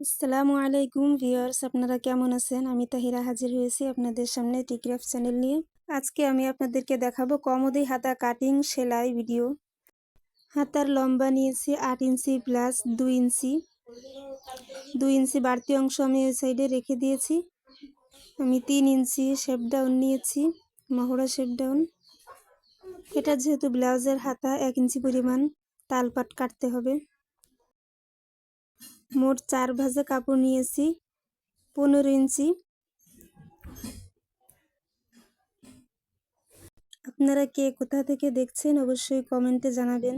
আসসালামু আলাইকুম ভিউয়ার্স, আপনারা কেমন আছেন? আমি তাহিরা হাজির হয়েছি আপনাদের সামনে টিক্রাফট চ্যানেল নিয়ে। আজকে আমি আপনাদেরকে দেখাবো কমোদি হাতা কাটিং সেলাই ভিডিও। হাতার লম্বা নিয়েছি 8 ইঞ্চি প্লাস 2 ইঞ্চি। 2 ইঞ্চি বাড়তি অংশ আমি ওই সাইডে রেখে দিয়েছি। আমি 3 ইঞ্চি শেপ ডাউন নিয়েছি, মহড়া শেপ ডাউন। এটা যেহেতু ব্লাউজের হাতা 1 ইঞ্চি পরিমাণ তালপাট কাটতে হবে। মোট 4 ভাঁজে কাপড় নিয়েছি 15 ইঞ্চি। আপনারা কে কোথা থেকে দেখছেন অবশ্যই কমেন্টে জানাবেন।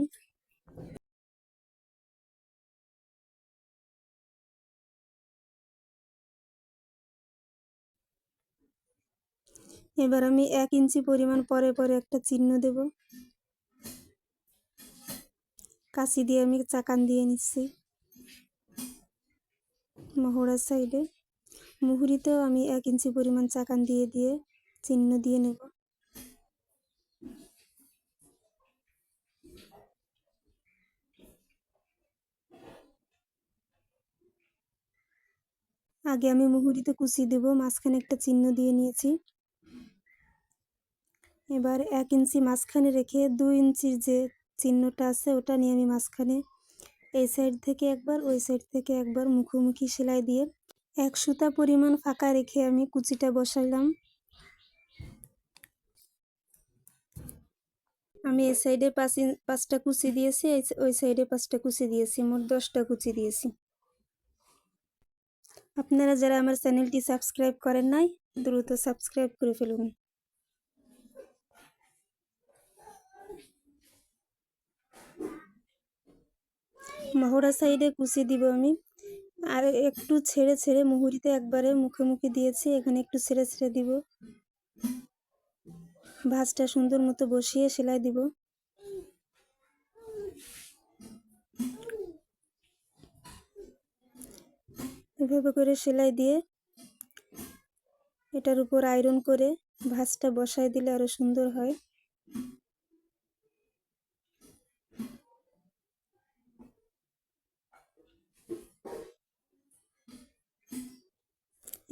এবার আমি 1 ইঞ্চি পরিমাণ পরে পরে একটা চিহ্ন দেব। কাঁচি দিয়ে আমি চাকান দিয়ে নিচ্ছি মহড়ার সাইডে। মুহুরিতেও আমি 1 ইঞ্চি পরিমাণ চাকান দিয়ে দিয়ে চিহ্ন দিয়ে নেব। আগে আমি মুহুরিতে কুচি দেব, মাঝখানে একটা চিহ্ন দিয়ে নিয়েছি। এবার 1 ইঞ্চি মাঝখানে রেখে 2 ইঞ্চির যে চিহ্নটা আছে ওটা নিয়ে আমি মাঝখানে এই সাইড থেকে একবার ওই সাইড থেকে একবার মুখোমুখি সেলাই দিয়ে 1 সুতা পরিমাণ ফাঁকা রেখে আমি কুচিটা বসাইলাম। আমি এই সাইডে 5টা কুচি দিয়েছি, ওই সাইডে 5টা কুচি দিয়েছি, মোট 10টা কুচি দিয়েছি। আপনারা যারা আমার চ্যানেলটি সাবস্ক্রাইব করেন নাই দ্রুত সাবস্ক্রাইব করে ফেলুন। মহড়া সাইডে কুচি দিব আমি, আর একটু ছেড়ে ছেড়ে মুহুরিতে একবারে মুখোমুখি দিয়েছি, এখানে একটু ছেড়ে ছেড়ে দিব। ভাঁজটা সুন্দর মতো বসিয়ে সেলাই দিব। এভাবে করে সেলাই দিয়ে এটার উপর আয়রন করে ভাঁজটা বসায় দিলে আরো সুন্দর হয়।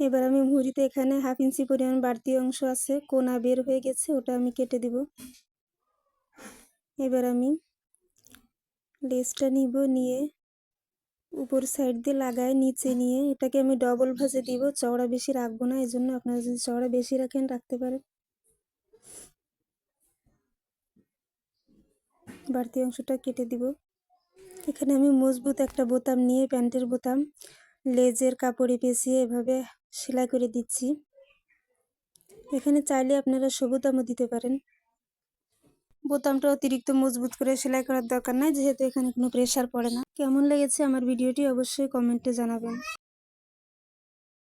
এবার আমি মুহুরিতে এখানে 1/2 ইঞ্চি পরিমাণ বাড়তি অংশ আছে, কোনা বের হয়ে গেছে, ওটা আমি কেটে দিব। এবার আমি লেসটা নিব, নিয়ে উপর সাইড দিয়ে লাগায় নিচে নিয়ে এটাকে আমি ডবল ভাঁজে দিব। চওড়া বেশি রাখবো না, এই জন্য আপনারা যদি চওড়া বেশি রাখেন রাখতে পারেন। বাড়তি অংশটা কেটে দিব। এখানে আমি মজবুত একটা বোতাম নিয়ে, প্যান্টের বোতাম, লেজের কাপড়ে পেঁচিয়ে এভাবে সেলাই করে দিচ্ছি। এখানে চাইলে আপনারা সবুতামও দিতে পারেন। বোতামটা অতিরিক্ত মজবুত করে সেলাই করার দরকার নাই, যেহেতু এখানে কোনো প্রেসার পড়ে না। কেমন লেগেছে আমার ভিডিওটি অবশ্যই কমেন্টে জানাবেন।